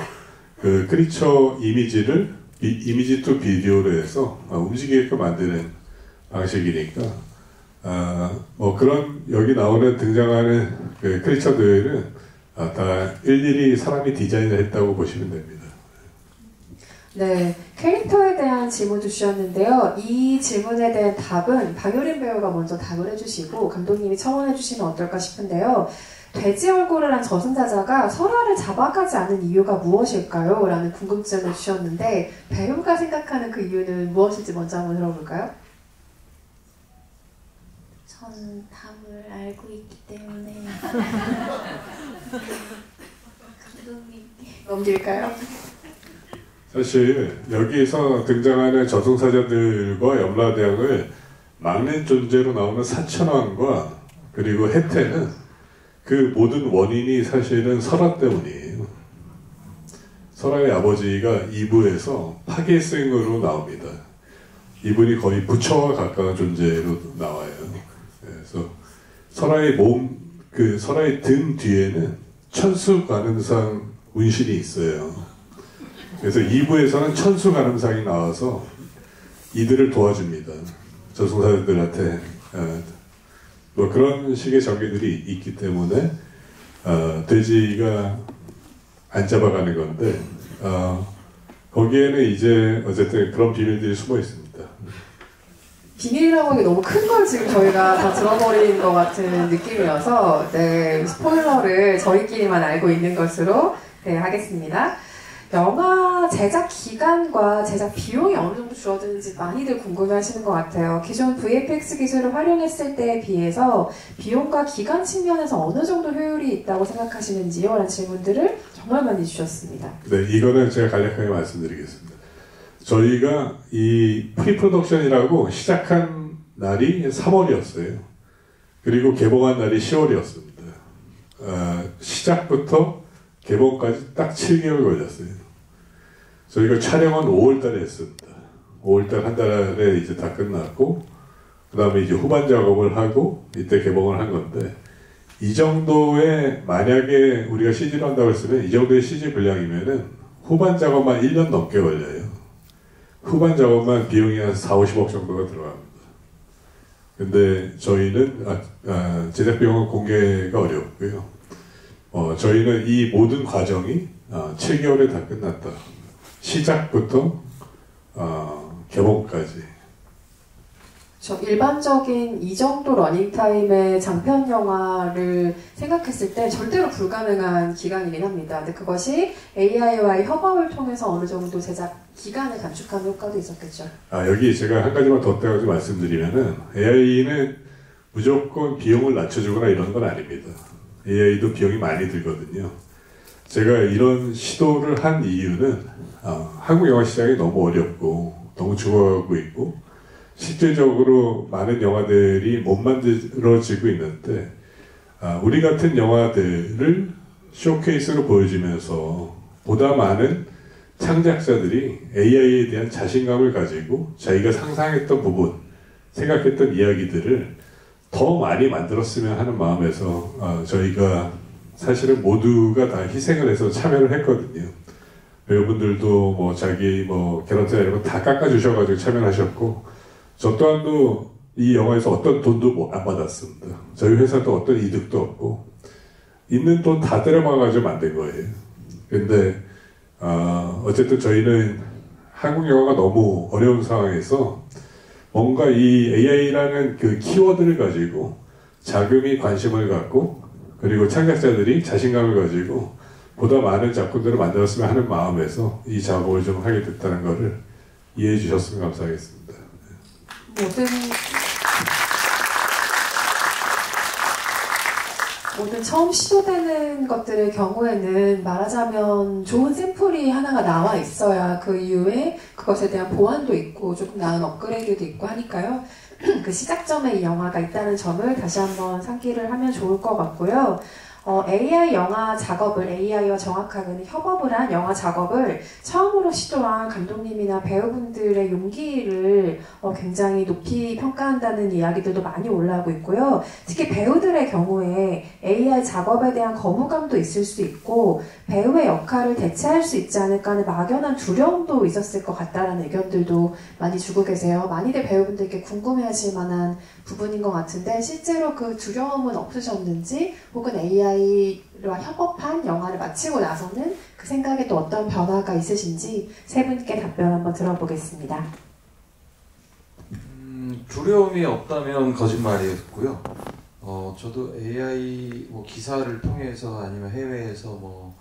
그 크리처 이미지를 이미지 투 비디오로 해서 움직이게끔 만드는 방식이니까 뭐 그런 여기 나오는 등장하는 그 크리처들은 다 일일이 사람이 디자인을 했다고 보시면 됩니다. 네, 캐릭터에 대한 질문도 주셨는데요. 이 질문에 대한 답은 박효린 배우가 먼저 답을 해주시고 감독님이 첨언해 주시면 어떨까 싶은데요. 돼지 얼굴을 한 저승사자가 설화를 잡아가지 않은 이유가 무엇일까요? 라는 궁금증을 주셨는데 배우가 생각하는 그 이유는 무엇일지 먼저 한번 들어볼까요? 전 답을 알고 있기 때문에 감독님께 넘길까요? 사실 여기서 등장하는 저승사자들과 염라대왕을 막는 존재로 나오는 사천왕과 그리고 해태는 그 모든 원인이 사실은 설화 때문이에요. 설화의 아버지가 2부에서 파괴생으로 나옵니다. 이분이 거의 부처와 가까운 존재로 나와요. 그래서 설화의 설화의 등 뒤에는 천수관음상 운신이 있어요. 그래서 2부에서는 천수관음상이 나와서 이들을 도와줍니다. 저승사자들한테 뭐 그런 식의 전개들이 있기 때문에 돼지가 안 잡아가는 건데 거기에는 이제 어쨌든 그런 비밀들이 숨어 있습니다. 비밀이라고 하기 너무 큰 걸 지금 저희가 다 들어버린 것 같은 느낌이어서 네, 스포일러를 저희끼리만 알고 있는 것으로 네, 하겠습니다. 영화 제작 기간과 제작 비용이 어느 정도 줄어드는지 많이들 궁금해하시는 것 같아요. 기존 VFX 기술을 활용했을 때에 비해서 비용과 기간 측면에서 어느 정도 효율이 있다고 생각하시는지요? 라는 질문들을 정말 많이 주셨습니다. 네, 이거는 제가 간략하게 말씀드리겠습니다. 저희가 이 프리프로덕션이라고 시작한 날이 3월이었어요. 그리고 개봉한 날이 10월이었습니다. 시작부터 개봉까지 딱 7개월 걸렸어요. 저희가 촬영은 5월달에 했습니다. 5월달 한 달에 이제 다 끝났고, 그 다음에 이제 후반 작업을 하고, 이때 개봉을 한 건데, 이 정도의, 만약에 우리가 CG를 한다고 했으면, 이 정도의 CG 분량이면은, 후반 작업만 1년 넘게 걸려요. 후반 작업만 비용이 한 4, 50억 정도가 들어갑니다. 근데 저희는, 제작 비용은 공개가 어렵고요. 저희는 이 모든 과정이 7개월에 다 끝났다. 시작부터 개봉까지. 일반적인 이 정도 러닝타임의 장편 영화를 생각했을 때 절대로 불가능한 기간이긴 합니다. 근데 그것이 AI와의 협업을 통해서 어느 정도 제작 기간을 단축하는 효과도 있었겠죠. 여기 제가 한 가지만 더 떼가지고 말씀드리면은 AI는 무조건 비용을 낮춰주거나 이런 건 아닙니다. AI도 비용이 많이 들거든요. 제가 이런 시도를 한 이유는 한국 영화 시장이 너무 어렵고 너무 죽어가고 있고 실질적으로 많은 영화들이 못 만들어지고 있는데 우리 같은 영화들을 쇼케이스로 보여주면서 보다 많은 창작자들이 AI에 대한 자신감을 가지고 자기가 상상했던 부분, 생각했던 이야기들을 더 많이 만들었으면 하는 마음에서 저희가 사실은 모두가 다 희생을 해서 참여를 했거든요. 배우분들도 뭐 자기 뭐 개런티나 이런 거 다 깎아주셔가지고 참여를 하셨고 저 또한도 이 영화에서 어떤 돈도 안 받았습니다. 저희 회사도 어떤 이득도 없고 있는 돈 다 때려박아가지고 만든 거예요. 근데 어쨌든 저희는 한국 영화가 너무 어려운 상황에서 뭔가 이 AI라는 그 키워드를 가지고 자금이 관심을 갖고 그리고 창작자들이 자신감을 가지고 보다 많은 작품들을 만들었으면 하는 마음에서 이 작업을 좀 하게 됐다는 것을 이해해 주셨으면 감사하겠습니다. 모든 처음 시도되는 것들의 경우에는 말하자면 좋은 샘플이 하나가 나와 있어야 그 이후에 그것에 대한 보완도 있고 조금 나은 업그레이드도 있고 하니까요. 그 시작점에 이 영화가 있다는 점을 다시 한번 상기를 하면 좋을 것 같고요. AI 영화 작업을, AI와 정확하게는 협업을 한 영화 작업을 처음으로 시도한 감독님이나 배우분들의 용기를 굉장히 높이 평가한다는 이야기들도 많이 올라오고 있고요. 특히 배우들의 경우에 AI 작업에 대한 거부감도 있을 수 있고 배우의 역할을 대체할 수 있지 않을까 하는 막연한 두려움도 있었을 것 같다라는 의견들도 많이 주고 계세요. 많이들 배우분들께 궁금해하실 만한 부분인 것 같은데 실제로 그 두려움은 없으셨는지 혹은 AI와 협업한 영화를 마치고 나서는 그 생각에 또 어떤 변화가 있으신지 세 분께 답변 한번 들어보겠습니다. 두려움이 없다면 거짓말이었고요. 저도 AI 기사를 통해서 아니면 해외에서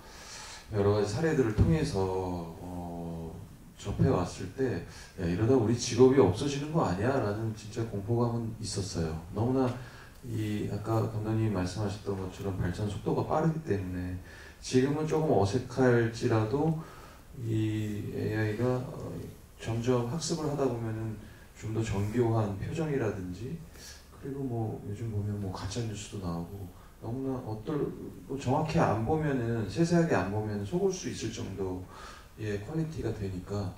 여러 가지 사례들을 통해서 접해왔을 때 야, 이러다 우리 직업이 없어지는 거 아니야? 라는 진짜 공포감은 있었어요. 너무나 아까 감독님이 말씀하셨던 것처럼 발전 속도가 빠르기 때문에 지금은 조금 어색할지라도 이 AI가 점점 학습을 하다 보면은 좀 더 정교한 표정이라든지 그리고 요즘 보면 가짜 뉴스도 나오고 너무나 정확히 안 보면은 세세하게 안 보면 속을 수 있을 정도의 퀄리티가 되니까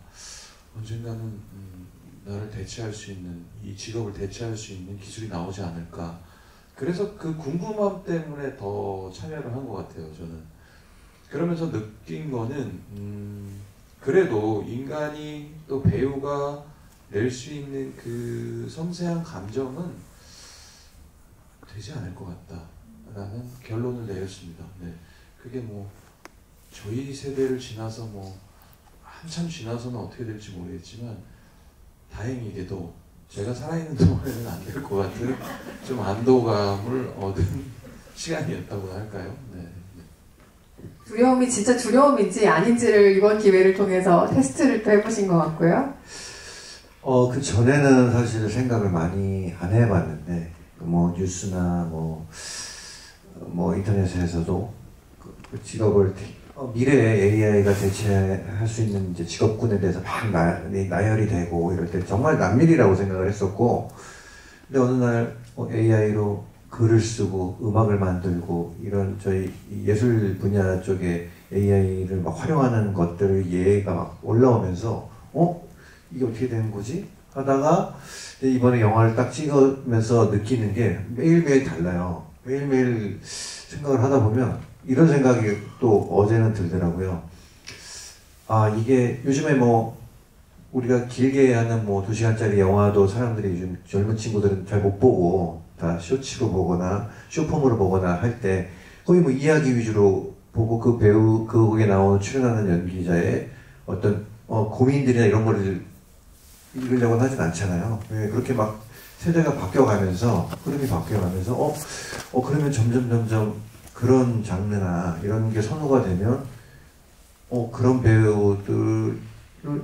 언젠가는 나를 대체할 수 있는 이 직업을 대체할 수 있는 기술이 나오지 않을까. 그래서 그 궁금함 때문에 더 참여를 한 것 같아요. 저는 그러면서 느낀 거는 그래도 인간이 또 배우가 낼 수 있는 그 섬세한 감정은 되지 않을 것 같다라는 결론을 내렸습니다. 네. 그게 저희 세대를 지나서 한참 지나서는 어떻게 될지 모르겠지만 다행히게도 제가 살아있는 동안에는 안 될 것 같은 좀 안도감을 얻은 시간이었다고 할까요? 네. 두려움이 진짜 두려움인지 아닌지를 이번 기회를 통해서 테스트를 또 해보신 것 같고요. 그 전에는 사실 생각을 많이 안 해봤는데, 뭐 뉴스나 뭐 인터넷에서도 그 직업을 미래에 AI가 대체할 수 있는 이제 직업군에 대해서 막 나열이 되고 이럴 때 정말 남일이라고 생각을 했었고, 근데 어느 날 AI로 글을 쓰고 음악을 만들고 이런 저희 예술 분야 쪽에 AI를 막 활용하는 것들을 예가 막 올라오면서 이게 어떻게 되는 거지? 하다가 이번에 영화를 딱 찍으면서 느끼는 게 매일매일 달라요. 매일매일 생각을 하다 보면 이런 생각이 또 어제는 들더라고요. 아, 이게 요즘에 뭐 우리가 길게 하는 뭐 2시간짜리 영화도 사람들이 요즘 젊은 친구들은 잘 못 보고 다 쇼츠로 보거나 쇼폼으로 보거나 할 때 거의 뭐 이야기 위주로 보고 그 배우, 그거에 나오는 출연하는 연기자의 어떤 고민들이나 이런 거를 읽으려고는 하진 않잖아요. 왜 그렇게 막 세대가 바뀌어가면서 흐름이 바뀌어가면서 그러면 점점 그런 장르나 이런 게 선호가 되면 그런 배우들을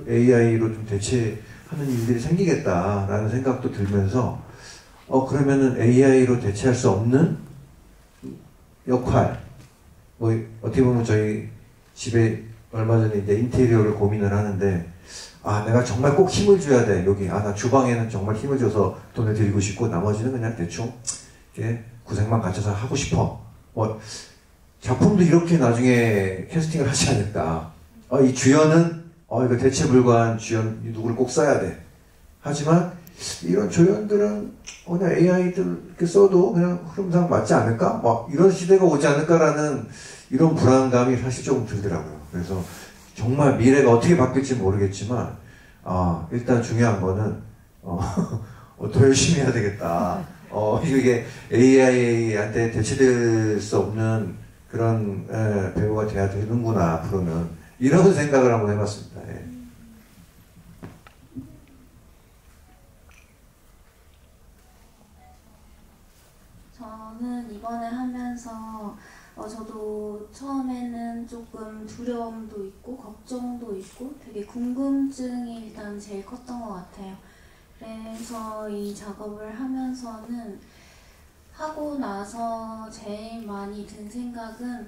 AI로 좀 대체하는 일들이 생기겠다라는 생각도 들면서 그러면은 AI로 대체할 수 없는 역할, 뭐 어떻게 보면 저희 집에 얼마 전에 이제 인테리어를 고민을 하는데, 아, 내가 정말 꼭 힘을 줘야 돼. 여기 나 주방에는 정말 힘을 줘서 돈을 들이고 싶고 나머지는 그냥 대충 이렇게 구색만 갖춰서 하고 싶어. 뭐 작품도 이렇게 나중에 캐스팅을 하지 않을까. 이 주연은 이거 대체 불가한 주연 누구를 꼭 써야 돼. 하지만 이런 조연들은 그냥 AI들 이렇게 써도 그냥 흐름상 맞지 않을까? 막 이런 시대가 오지 않을까라는 이런 불안감이 사실 조금 들더라고요. 그래서 정말 미래가 어떻게 바뀔지 모르겠지만 일단 중요한 거는 더 열심히 해야 되겠다. 이게 AI한테 대체될 수 없는 그런 배우가 돼야 되는구나 앞으로는, 이런 생각을 한번 해봤습니다. 예. 저는 이번에 하면서 저도 처음에는 조금 두려움도 있고 걱정도 있고 되게 궁금증이 일단 제일 컸던 것 같아요. 그래서 이 작업을 하면서는 하고 나서 제일 많이 든 생각은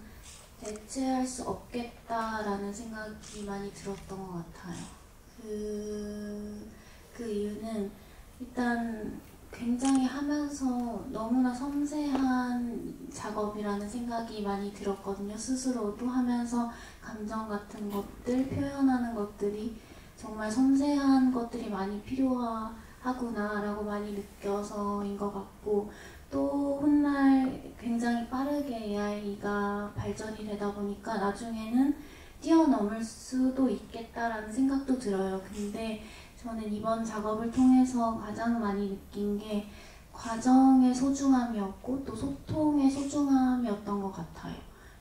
대체할 수 없겠다라는 생각이 많이 들었던 것 같아요. 그 이유는 일단 굉장히 하면서 너무나 섬세한 작업이라는 생각이 많이 들었거든요. 스스로도 하면서 감정 같은 것들, 표현하는 것들이 정말 섬세한 것들이 많이 필요하구나라고 많이 느껴서인 것 같고, 또 훗날 굉장히 빠르게 AI가 발전이 되다 보니까 나중에는 뛰어넘을 수도 있겠다라는 생각도 들어요. 근데 저는 이번 작업을 통해서 가장 많이 느낀 게 과정의 소중함이었고 또 소통의 소중함이었던 것 같아요.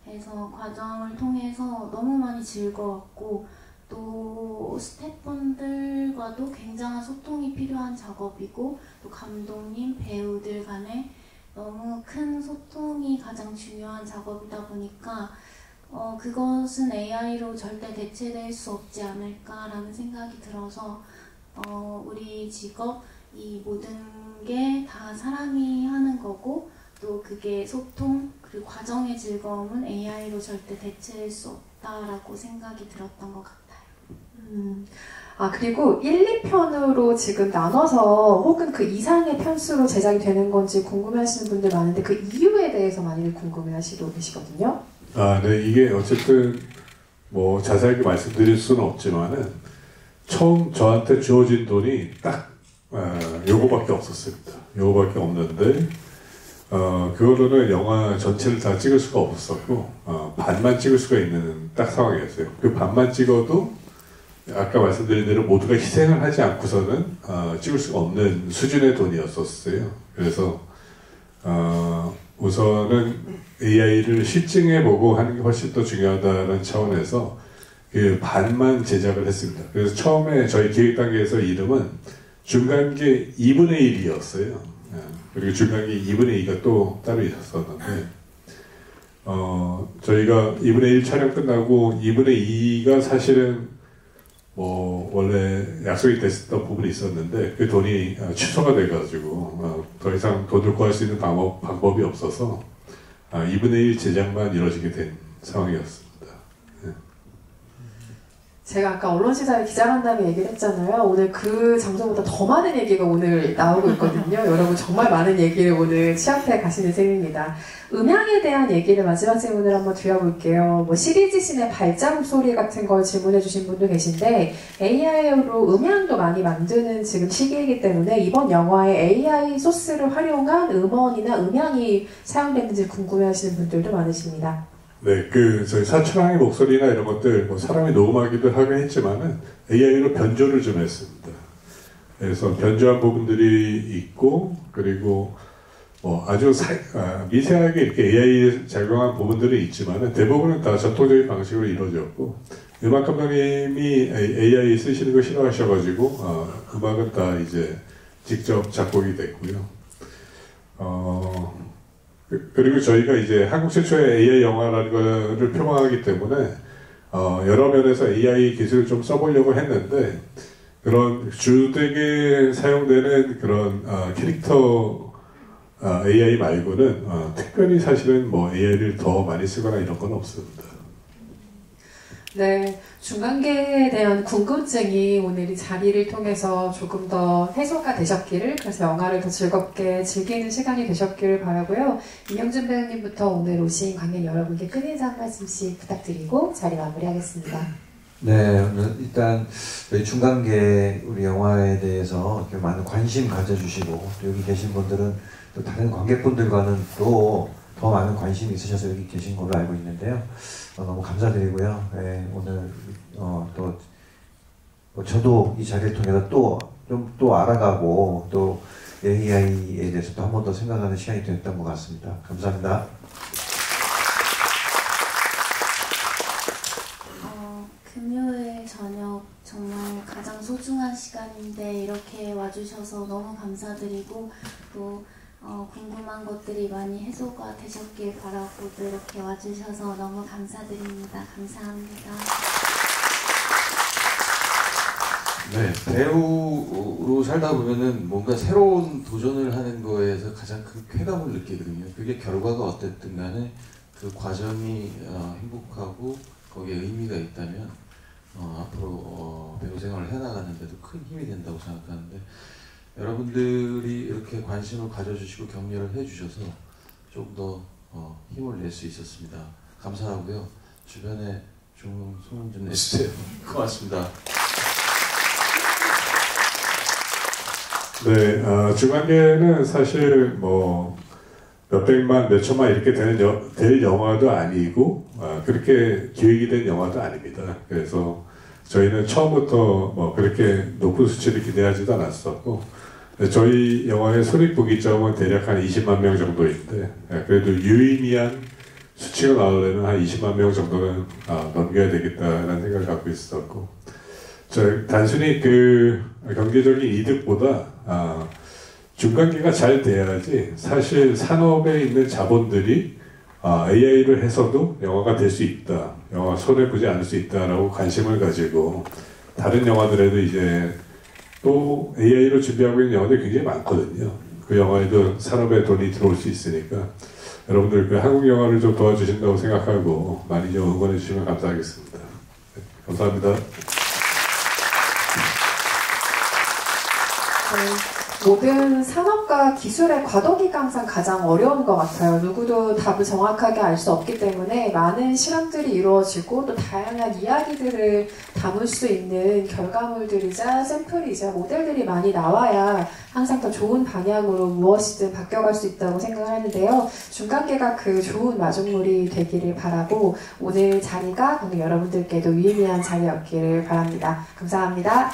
그래서 과정을 통해서 너무 많이 즐거웠고 또 스태프분들과도 굉장한 소통이 필요한 작업이고 또 감독님, 배우들 간에 너무 큰 소통이 가장 중요한 작업이다 보니까 그것은 AI로 절대 대체될 수 없지 않을까라는 생각이 들어서 우리 직업, 이 모든 게 다 사람이 하는 거고 또 그게 소통, 그리고 과정의 즐거움은 AI로 절대 대체될 수 없다라고 생각이 들었던 것 같아요. 그리고 1, 2편으로 지금 나눠서 혹은 그 이상의 편수로 제작이 되는 건지 궁금해하시는 분들 많은데 그 이유에 대해서 많이들 궁금해하시고 계시거든요. 네, 이게 어쨌든 뭐 자세하게 말씀드릴 수는 없지만은 처음 저한테 주어진 돈이 딱 요거밖에 없었습니다. 요거밖에 없는데 그거로는 영화 전체를 다 찍을 수가 없었고 반만 찍을 수가 있는 딱 상황이었어요. 그 반만 찍어도 아까 말씀드린 대로 모두가 희생을 하지 않고서는 찍을 수가 없는 수준의 돈이었었어요. 그래서 우선은 AI를 실증해보고 하는 게 훨씬 더 중요하다는 차원에서 그 반만 제작을 했습니다. 그래서 처음에 저희 기획 단계에서 이름은 중간계 2분의 1이었어요. 그리고 중간계 2분의 2가 또 따로 있었는데, 저희가 2분의 1 촬영 끝나고 2분의 2가 사실은 뭐 원래 약속이 됐었던 부분이 있었는데 그 돈이 취소가 돼가지고 더 이상 돈을 구할 수 있는 방법이 없어서 2분의 1 제작만 이루어지게 된 상황이었습니다. 제가 아까 언론시사회 기자간담회 얘기를 했잖아요. 오늘 그 장소보다 더 많은 얘기가 오늘 나오고 있거든요. 여러분 정말 많은 얘기를 오늘 취합해 가시는 셈입니다. 음향에 대한 얘기를 마지막 질문을 한번 드려볼게요. 뭐 시리즈신의 발자국 소리 같은 걸 질문해 주신 분도 계신데 AI로 음향도 많이 만드는 지금 시기이기 때문에 이번 영화에 AI 소스를 활용한 음원이나 음향이 사용됐는지 궁금해하시는 분들도 많으십니다. 네, 저희 사철왕의 목소리나 이런 것들, 뭐 사람이 녹음하기도 하긴 했지만은 AI로 변조를 좀 했습니다. 그래서 변조한 부분들이 있고, 그리고 뭐 아주 미세하게 이렇게 AI 작용한 부분들이 있지만은 대부분은 다 전통적인 방식으로 이루어졌고, 음악 감독님이 AI 쓰시는 거 싫어하셔가지고, 음악은 다 이제 직접 작곡이 됐고요. 그리고 저희가 이제 한국 최초의 AI 영화라는 거를 표방하기 때문에 여러 면에서 AI 기술을 좀 써보려고 했는데 그런 주되게 사용되는 그런 캐릭터 AI 말고는 특별히 사실은 뭐 AI를 더 많이 쓰거나 이런 건 없습니다. 네, 중간계에 대한 궁금증이 오늘 이 자리를 통해서 조금 더 해소가 되셨기를, 그래서 영화를 더 즐겁게 즐기는 시간이 되셨기를 바라고요. 임영준 배우님부터 오늘 오신 관객 여러분께 큰 인사 한 말씀씩 부탁드리고 자리 마무리하겠습니다. 네, 오늘 일단 저희 중간계 우리 영화에 대해서 이렇게 많은 관심 가져주시고 또 여기 계신 분들은 또 다른 관객분들과는 또 더 많은 관심이 있으셔서 여기 계신 걸로 알고 있는데요. 너무 감사드리고요. 네, 오늘 또 저도 이 자리를 통해서 또 알아가고 또 AI에 대해서 또 한 번 더 생각하는 시간이 됐던 것 같습니다. 감사합니다. 금요일 저녁 정말 가장 소중한 시간인데 이렇게 와주셔서 너무 감사드리고 또 궁금한 것들이 많이 해소가 되셨길 바라고 또 이렇게 와주셔서 너무 감사드립니다. 감사합니다. 네, 배우로 살다 보면은 뭔가 새로운 도전을 하는 거에서 가장 큰 쾌감을 느끼거든요. 그게 결과가 어땠든 간에 그 과정이 행복하고 거기에 의미가 있다면 앞으로 배우 생활을 해나가는데도 큰 힘이 된다고 생각하는데 여러분들이 이렇게 관심을 가져주시고 격려를 해주셔서 좀 더 힘을 낼 수 있었습니다. 감사하고요. 주변에 좀 소문 좀 내주세요. 고맙습니다. 네, 중간계는 사실 뭐 몇백만, 몇천만 이렇게 될 영화도 아니고 그렇게 기획이 된 영화도 아닙니다. 그래서 저희는 처음부터 뭐 그렇게 높은 수치를 기대하지도 않았었고 저희 영화의 손익분기점은 대략 한 20만 명 정도인데 그래도 유의미한 수치가 나오려면 한 20만 명 정도는 넘겨야 되겠다라는 생각을 갖고 있었고 단순히 그 경제적인 이득보다 중간계가 잘 돼야지 사실 산업에 있는 자본들이 AI를 해서도 영화가 될 수 있다, 영화 손해보지 않을 수 있다라고 관심을 가지고 다른 영화들에도 이제 또 AI로 준비하고 있는 영화들이 굉장히 많거든요. 그 영화에도 산업에 돈이 들어올 수 있으니까 여러분들 그 한국 영화를 좀 도와주신다고 생각하고 많이 좀 응원해 주시면 감사하겠습니다. 네, 감사합니다. 모든 산업과 기술의 과도기가 항상 가장 어려운 것 같아요. 누구도 답을 정확하게 알 수 없기 때문에 많은 실험들이 이루어지고 또 다양한 이야기들을 담을 수 있는 결과물들이자 샘플이자 모델들이 많이 나와야 항상 더 좋은 방향으로 무엇이든 바뀌어갈 수 있다고 생각을 하는데요. 중간계가 그 좋은 마중물이 되기를 바라고 오늘 자리가 여러분들께도 유의미한 자리였기를 바랍니다. 감사합니다.